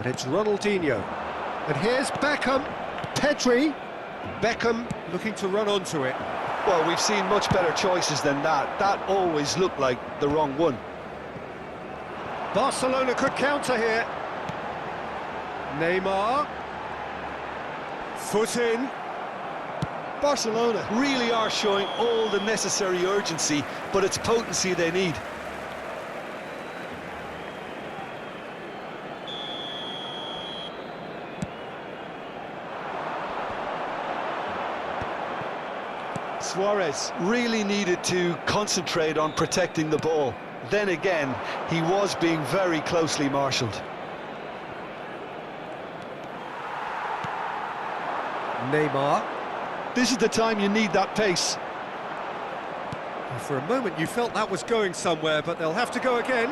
And it's Ronaldinho. And here's Beckham. Pedri. Beckham looking to run onto it. Well, we've seen much better choices than that. That always looked like the wrong one. Barcelona could counter here. Neymar. Foot in. Barcelona really are showing all the necessary urgency, but it's potency they need. Suarez really needed to concentrate on protecting the ball. Then again, he was being very closely marshalled. Neymar. This is the time you need that pace. For a moment you felt that was going somewhere, but they'll have to go again.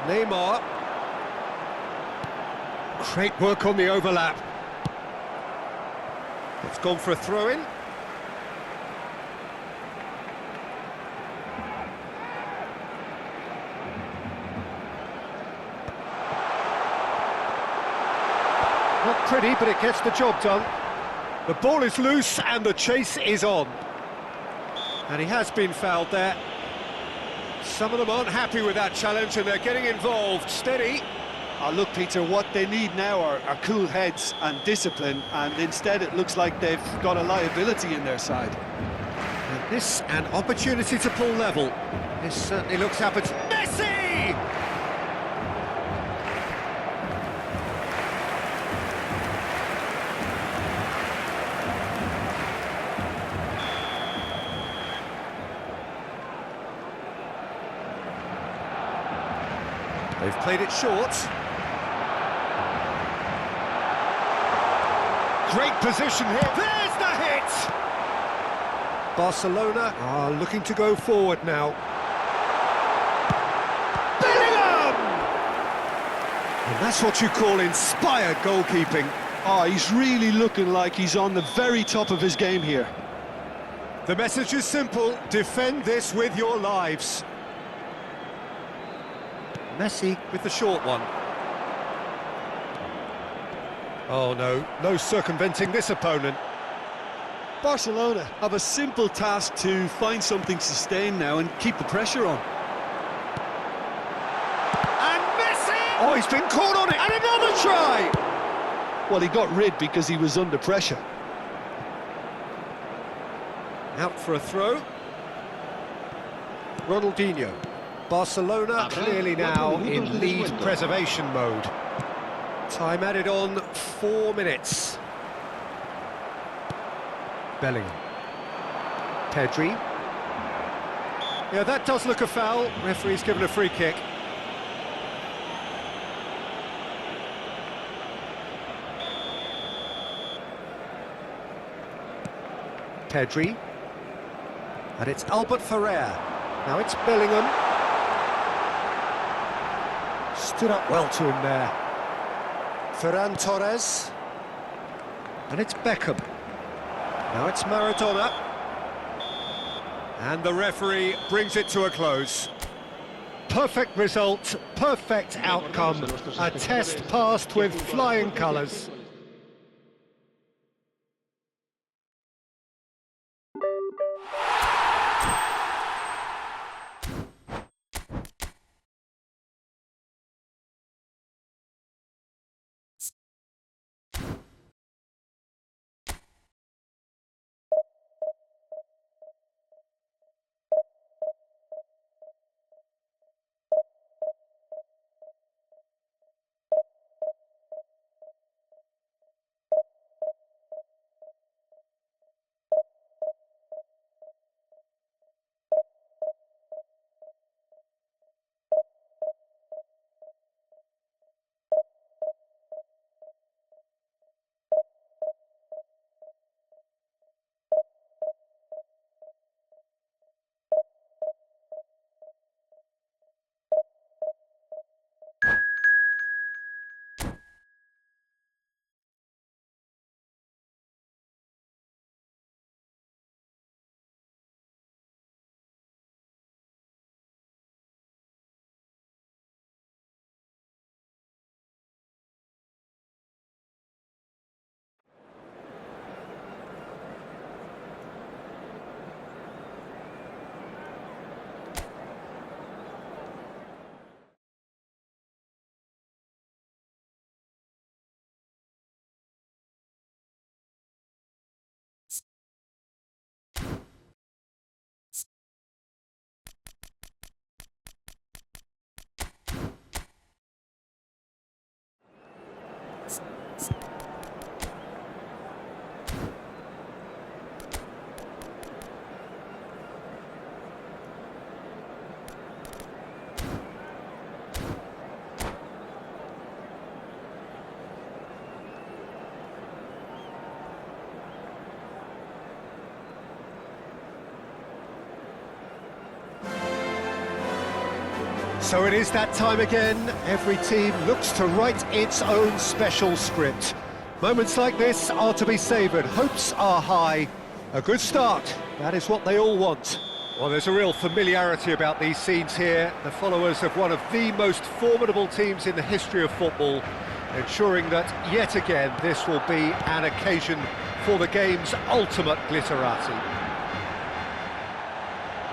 Neymar. Great work on the overlap. It's gone for a throw-in. Not pretty, but it gets the job done. The ball is loose and the chase is on. And he has been fouled there. Some of them aren't happy with that challenge and they're getting involved. Steady. Look, Peter, what they need now are cool heads and discipline, and instead it looks like they've got a liability in their side. And this, an opportunity to pull level. This certainly looks appetizing. Messi! They've played it short. Great position here. There's the hit! Barcelona are looking to go forward now. Bellingham! And that's what you call inspired goalkeeping. Oh, he's really looking like he's on the very top of his game here. The message is simple: defend this with your lives. Messi with the short one. Oh no, no circumventing this opponent. Barcelona have a simple task to find something sustained now and keep the pressure on. And Messi! Oh, he's been caught on it, and another try! Well, he got rid because he was under pressure. Out for a throw. Ronaldinho. Barcelona clearly now in lead preservation mode. Time added on 4 minutes. Bellingham. Pedri. Yeah, that does look a foul. Referee's given a free kick. Pedri. And it's Albert Ferrer. Now it's Bellingham. Stood up well to him there. Ferran Torres. And it's Beckham. Now it's Maradona. And the referee brings it to a close. Perfect result, perfect outcome. A test passed with flying colours. So it is that time again. Every team looks to write its own special script. Moments like this are to be savoured. Hopes are high. A good start, that is what they all want. Well, there's a real familiarity about these scenes here. The followers of one of the most formidable teams in the history of football, ensuring that, yet again, this will be an occasion for the game's ultimate glitterati.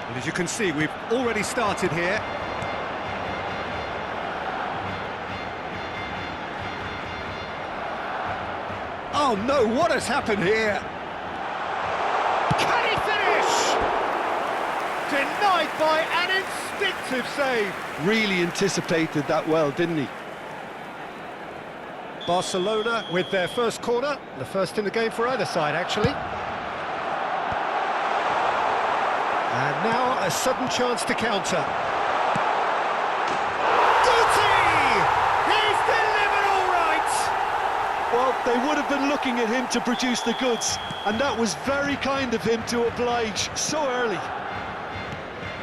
And as you can see, we've already started here. Oh no, what has happened here? Can he finish? Denied by an instinctive save. Really anticipated that well, didn't he? Barcelona with their first corner, the first in the game for either side, actually. And now a sudden chance to counter. Well, they would have been looking at him to produce the goods, and that was very kind of him to oblige so early.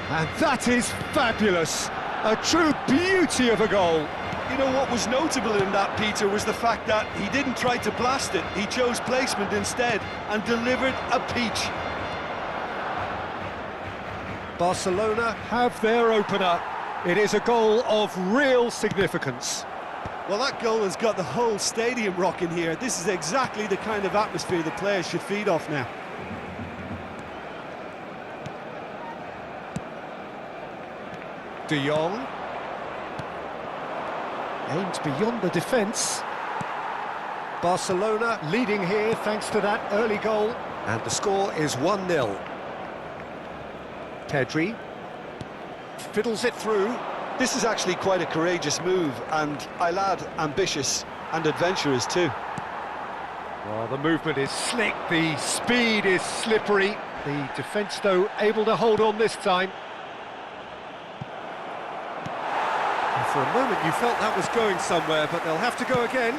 And that is fabulous. A true beauty of a goal. You know what was notable in that, Peter, was the fact that he didn't try to blast it. He chose placement instead and delivered a peach. Barcelona have their opener. It is a goal of real significance. Well, that goal has got the whole stadium rocking here. This is exactly the kind of atmosphere the players should feed off now. De Jong. Aimed beyond the defence. Barcelona leading here thanks to that early goal. And the score is 1-0. Pedri fiddles it through. This is actually quite a courageous move, and I'll add ambitious and adventurous too. Well, the movement is slick, the speed is slippery. The defence, though, able to hold on this time. And for a moment you felt that was going somewhere, but they'll have to go again.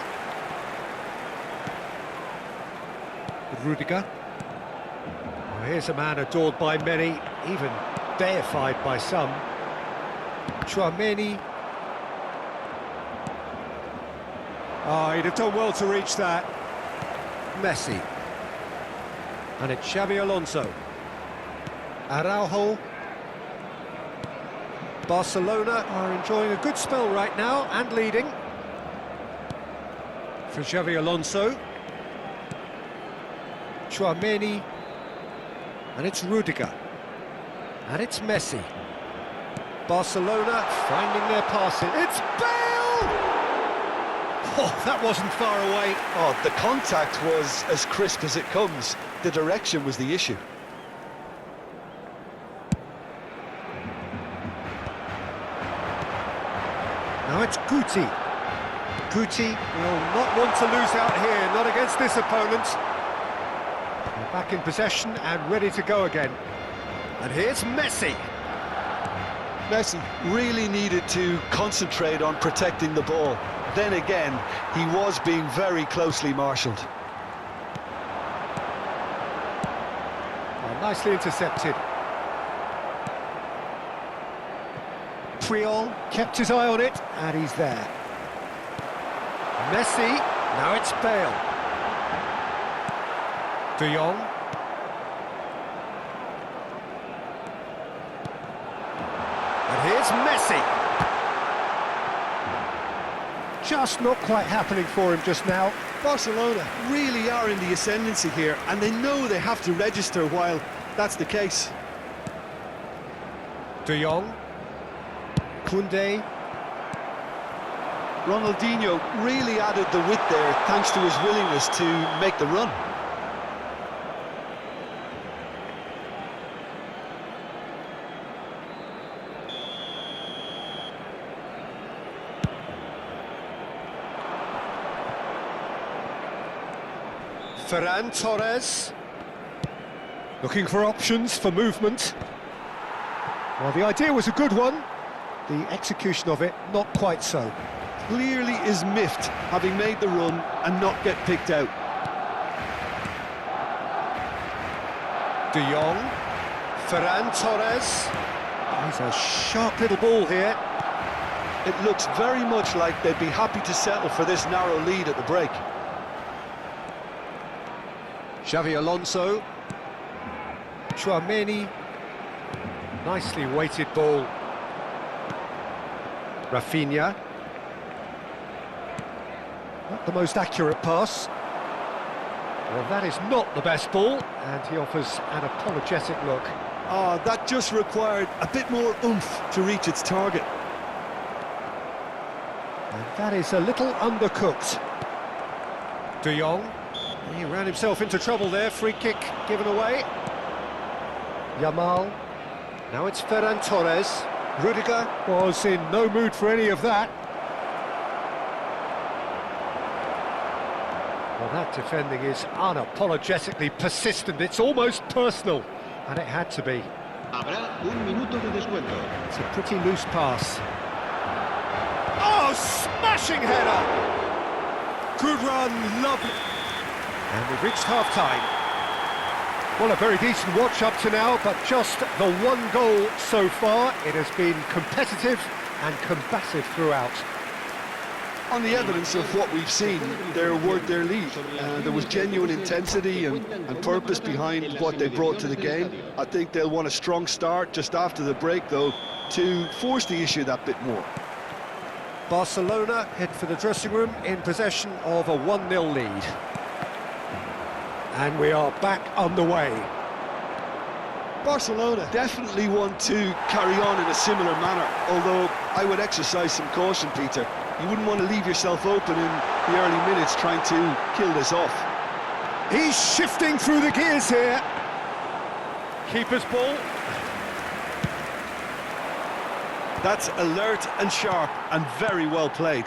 Rudiger. Well, here's a man adored by many, even deified by some. Chouameni. Oh, he'd have done well to reach that. Messi. And it's Xavi Alonso. Araujo. Barcelona are enjoying a good spell right now and leading. For Xavi Alonso. Chouameni. And it's Rudiger. And it's Messi. Barcelona finding their passing. It's Bale! Oh, that wasn't far away. Oh, the contact was as crisp as it comes. The direction was the issue. Now it's Guti. Guti will not want to lose out here, not against this opponent. They're back in possession and ready to go again. And here's Messi. Messi really needed to concentrate on protecting the ball. Then again, he was being very closely marshalled. Oh, nicely intercepted. Puyol kept his eye on it, and he's there. Messi, now it's Bale. De Jong. And here's Messi. Just not quite happening for him just now. Barcelona really are in the ascendancy here, and they know they have to register while that's the case. De Jong. Koundé. Ronaldinho really added the width there thanks to his willingness to make the run. Ferran Torres. Looking for options for movement. Well, the idea was a good one. The execution of it, not quite so. Clearly is miffed, having made the run and not get picked out. De Jong. Ferran Torres. He's a sharp little ball here. It looks very much like they'd be happy to settle for this narrow lead at the break. Xavi Alonso. Tchouaméni. Nicely weighted ball. Rafinha. Not the most accurate pass. Well, that is not the best ball, and he offers an apologetic look. Ah, that just required a bit more oomph to reach its target. And that is a little undercooked. De Jong. He ran himself into trouble there. Free kick given away. Yamal. Now it's Ferran Torres. Rudiger was in no mood for any of that. Well, that defending is unapologetically persistent. It's almost personal, and it had to be. Habrá un minuto de descuento. It's a pretty loose pass. Oh, smashing header! Good run, lovely. And we've reached half-time. Well, a very decent watch up to now, but just the one goal so far. It has been competitive and combative throughout. On the evidence of what we've seen, they're worth their lead. There was genuine intensity and purpose behind what they brought to the game. I think they'll want a strong start just after the break, though, to force the issue that bit more. Barcelona head for the dressing room in possession of a 1-0 lead. And we are back underway. Barcelona definitely want to carry on in a similar manner, although I would exercise some caution, Peter. You wouldn't want to leave yourself open in the early minutes trying to kill this off. He's shifting through the gears here. Keeper's ball. That's alert and sharp and very well played.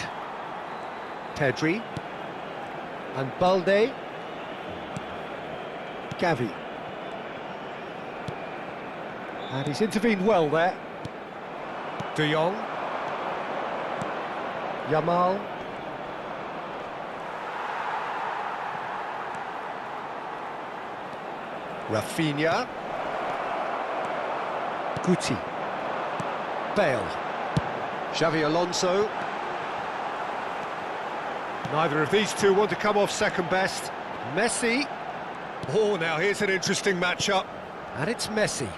Pedri. And Balde. Gavi. And he's intervened well there. De Jong. Yamal. Rafinha. Guti. Bale. Xavi Alonso. Neither of these two want to come off second best. Messi. Oh, now here's an interesting matchup. And it's Messi.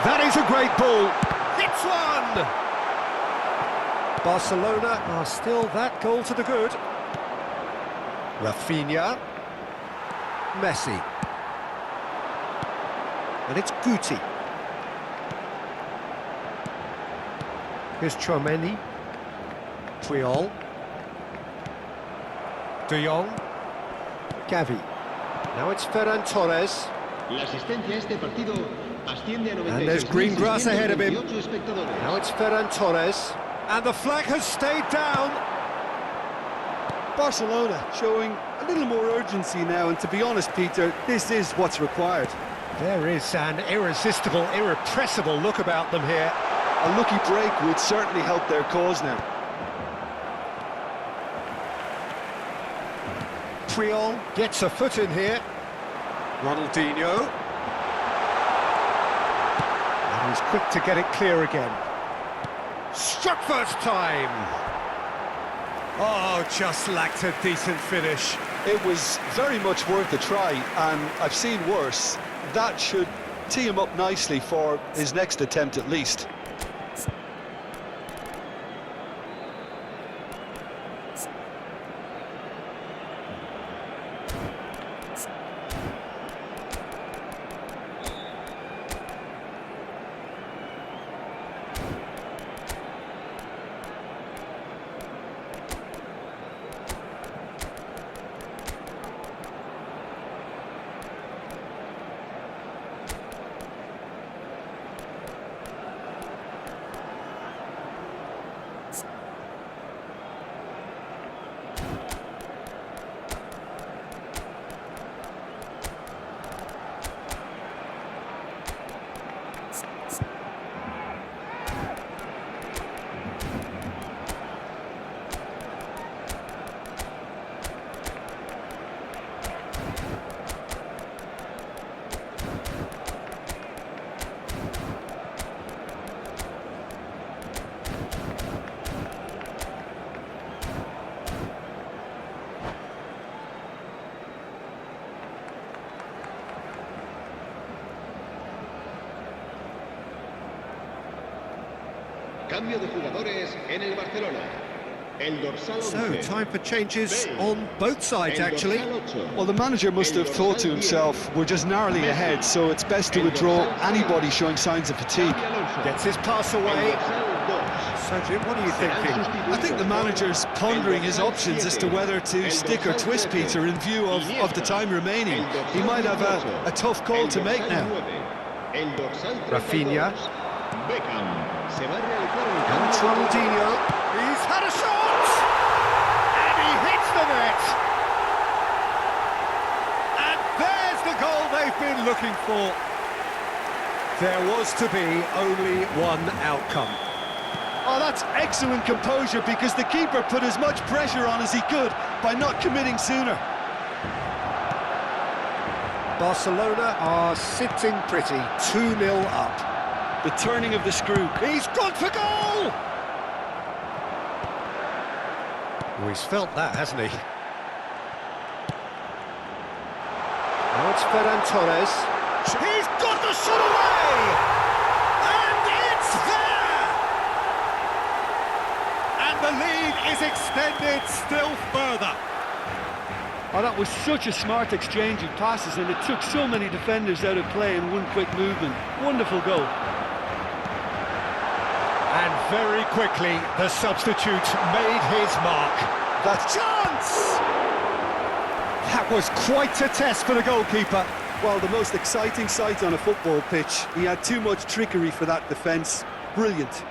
That is a great ball. Hits one! Barcelona are still that goal to the good. Rafinha. Messi. And it's Guti. Here's Tchouaméni. Puyol. De Jong. Gavi. Now it's Ferran Torres. La asistencia a este partido asciende a 96.678 And there's green grass ahead of him. espectadores. Now it's Ferran Torres. And the flag has stayed down. Barcelona showing a little more urgency now, and to be honest, Peter, this is what's required. There is an irresistible, irrepressible look about them here. A lucky break would certainly help their cause now. Puyol gets a foot in here. Ronaldinho. And he's quick to get it clear again. Struck first time. Oh, just lacked a decent finish. It was very much worth a try, and I've seen worse. That should tee him up nicely for his next attempt at least. Cambio de jugadores en el Barcelona. El dorsal 11. So, time for changes on both sides, actually. Well, the manager must have thought to himself, we're just narrowly ahead, so it's best to withdraw anybody showing signs of fatigue. Gets his pass away. So, Jim, what are you thinking? I think the manager's pondering his options as to whether to stick or twist Peter in view of the time remaining. He might have a tough call to make now. Rafinha. And Ronaldinho. He's had a shot! And he hits the net! And there's the goal they've been looking for. There was to be only one outcome. Oh, that's excellent composure, because the keeper put as much pressure on as he could by not committing sooner. Barcelona are sitting pretty, 2-0 up. The turning of the screw. He's gone for goal! Oh, he's felt that, hasn't he? Now it's Ferran Torres. He's got the shot away! And it's there! And the lead is extended still further. Oh, that was such a smart exchange of passes, and it took so many defenders out of play in one quick movement. Wonderful goal. And very quickly, the substitute made his mark. The chance! That was quite a test for the goalkeeper. Well, the most exciting sight on a football pitch. He had too much trickery for that defence. Brilliant.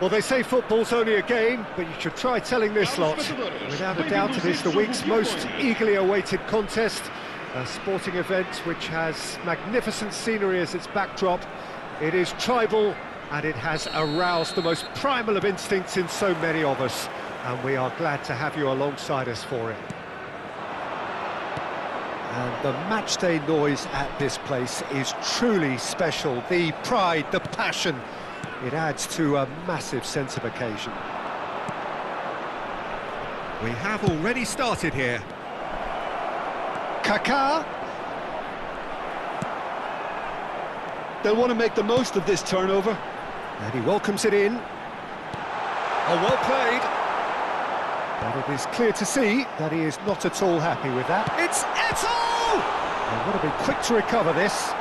Well, they say football's only a game, but you should try telling this lot. Without a doubt, it is the week's most eagerly awaited contest, a sporting event which has magnificent scenery as its backdrop. It is tribal, and it has aroused the most primal of instincts in so many of us, and we are glad to have you alongside us for it. And the matchday noise at this place is truly special. The pride, the passion, it adds to a massive sense of occasion. We have already started here. Kaká. They'll want to make the most of this turnover. And he welcomes it in. Oh, well played. But it is clear to see that he is not at all happy with that. It's Eto'o! They want to be quick to recover this.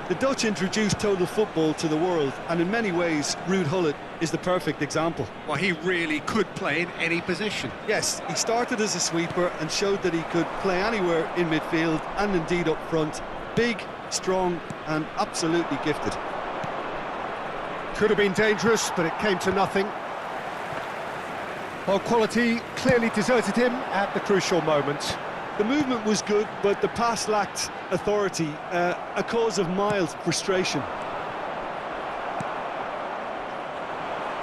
The Dutch introduced total football to the world, and in many ways, Ruud Gullit is the perfect example. Well, he really could play in any position. Yes, he started as a sweeper and showed that he could play anywhere in midfield and indeed up front. Big, strong and absolutely gifted. Could have been dangerous, but it came to nothing. Well, quality clearly deserted him at the crucial moment. The movement was good, but the pass lacked authority, a cause of mild frustration.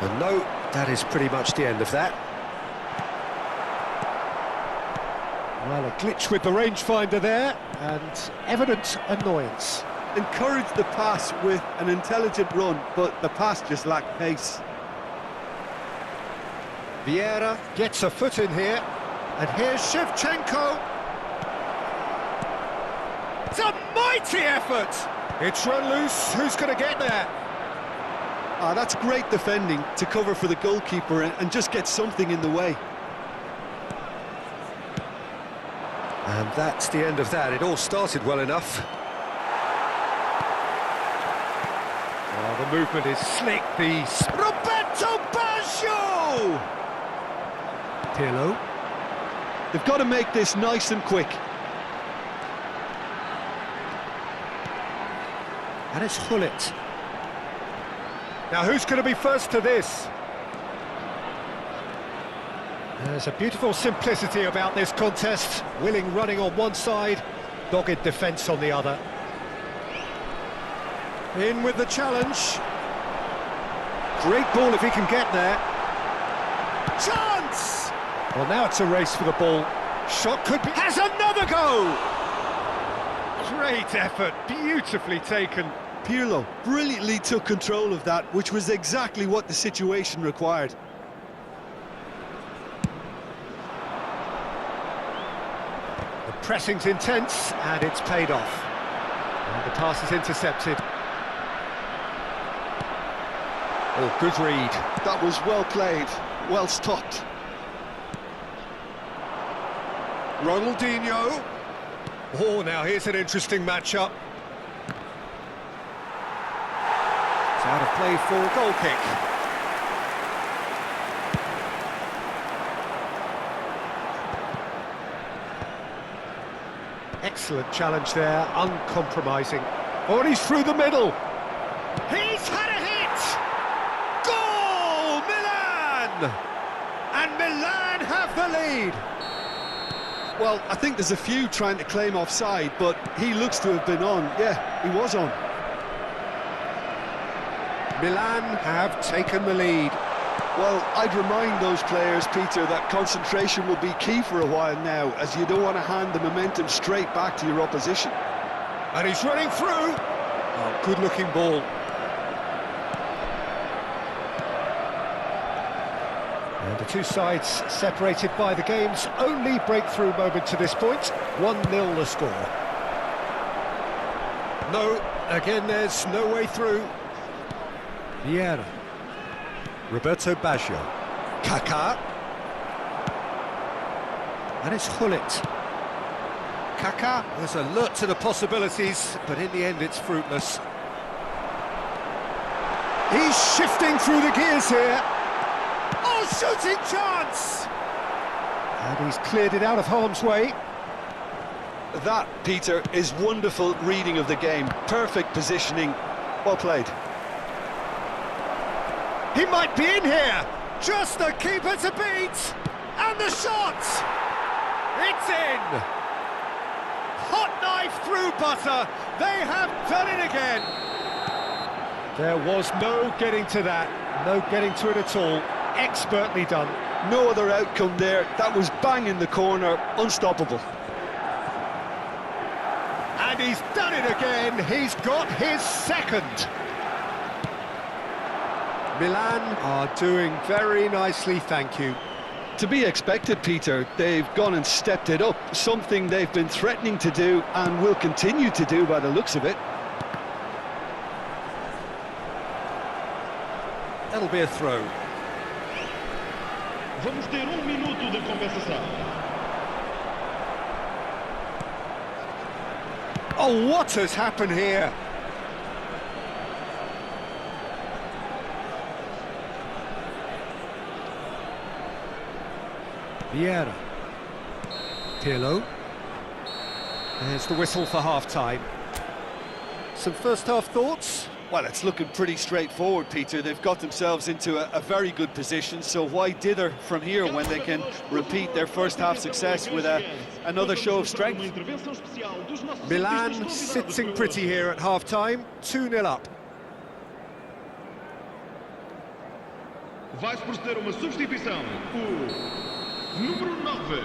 And no, that is pretty much the end of that. Well, a glitch with the rangefinder there, and evident annoyance. Encouraged the pass with an intelligent run, but the pass just lacked pace. Vieira gets a foot in here, and here's Shevchenko. It's a mighty effort! It's run loose, who's going to get there? Ah, that's great defending to cover for the goalkeeper and just get something in the way. And that's the end of that. It all started well enough. Oh, the movement is slick. Roberto Baggio! Pirlo. They've got to make this nice and quick. And it's Gullit. Now who's going to be first to this? There's a beautiful simplicity about this contest. Willing running on one side, dogged defence on the other. In with the challenge. Great ball if he can get there. Chance! Well, now it's a race for the ball. Shot could be... Has another go! Great effort, beautifully taken. Pirlo brilliantly took control of that, which was exactly what the situation required. The pressing's intense, and it's paid off. And the pass is intercepted. Oh, good read. That was well played, well stopped. Ronaldinho. Oh, now here's an interesting matchup. It's out of play for a goal kick. Excellent challenge there, uncompromising. Oh, and he's through the middle. He's had a hit! Goal! Milan! And Milan have the lead. Well, I think there's a few trying to claim offside, but he looks to have been on. Yeah, he was on. Milan have taken the lead. Well, I'd remind those players, Peter, that concentration will be key for a while now, as you don't want to hand the momentum straight back to your opposition. And he's running through. Oh, good-looking ball. And the two sides separated by the game's only breakthrough moment to this point. 1-0 the score. No, again there's no way through. Vieira. Roberto Baggio. Kaká. And it's Gullit. Kaká was alert to the possibilities, but in the end it's fruitless. He's shifting through the gears here. Oh, shooting chance! And he's cleared it out of harm's way. That, Peter, is wonderful reading of the game. Perfect positioning. Well played. He might be in here. Just the keeper to beat. And the shot! It's in! Hot knife through butter. They have done it again. There was no getting to that. No getting to it at all. Expertly done. No other outcome there. That was bang in the corner, unstoppable. And he's done it again. He's got his second. Milan are doing very nicely, thank you. To be expected, Peter. They've gone and stepped it up, something they've been threatening to do and will continue to do by the looks of it. That'll be a throw. Vamos ter minuto de compensação. Oh, what has happened here? Vieira. Pirlo. There's the whistle for half-time. Some first-half thoughts? Well, it's looking pretty straightforward, Peter. They've got themselves into a very good position, so why dither from here when they can repeat their first-half success with another show of strength? Milan sitting pretty here at half-time, 2-0 up. Vai proceder uma substituição. O número 9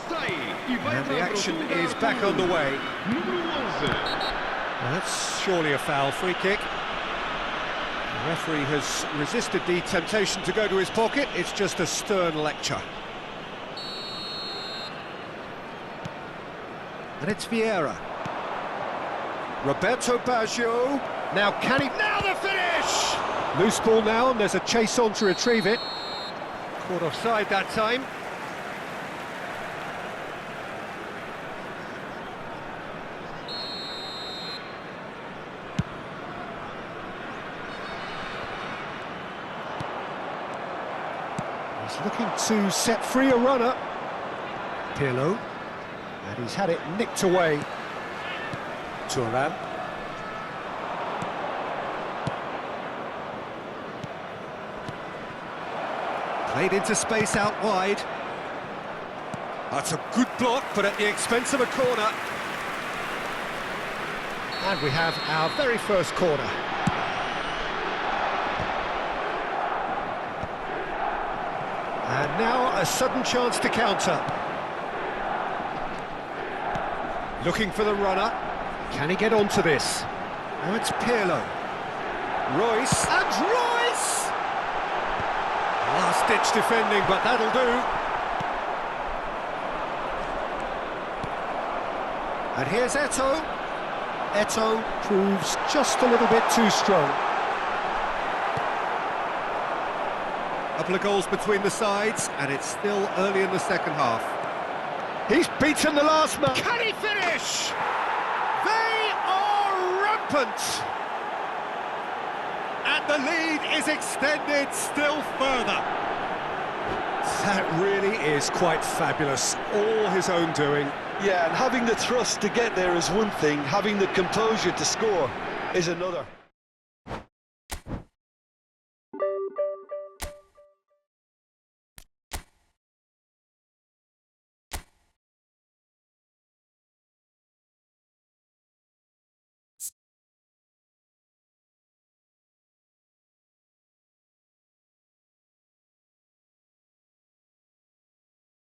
sai e vai And the action is back underway. Número 11. Well, that's surely a foul. Free kick. The referee has resisted the temptation to go to his pocket. It's just a stern lecture. And it's Vieira. Roberto Baggio. Now can he... Now the finish! Loose ball now, and there's a chase on to retrieve it. Caught offside that time. He's looking to set free a runner. Pirlo. And he's had it nicked away. Thuram. Played into space out wide. That's a good block, but at the expense of a corner. And we have our very first corner. And now a sudden chance to counter. Looking for the runner. Can he get onto this? Now it's Pirlo. Royce. And Royce! Last-ditch defending, but that'll do. And here's Eto'o. Eto'o proves just a little bit too strong. Couple of goals between the sides, and it's still early in the second half. He's beaten the last man. Can he finish? They are rampant. And the lead is extended still further. That really is quite fabulous. All his own doing. Yeah, and having the thrust to get there is one thing, having the composure to score is another.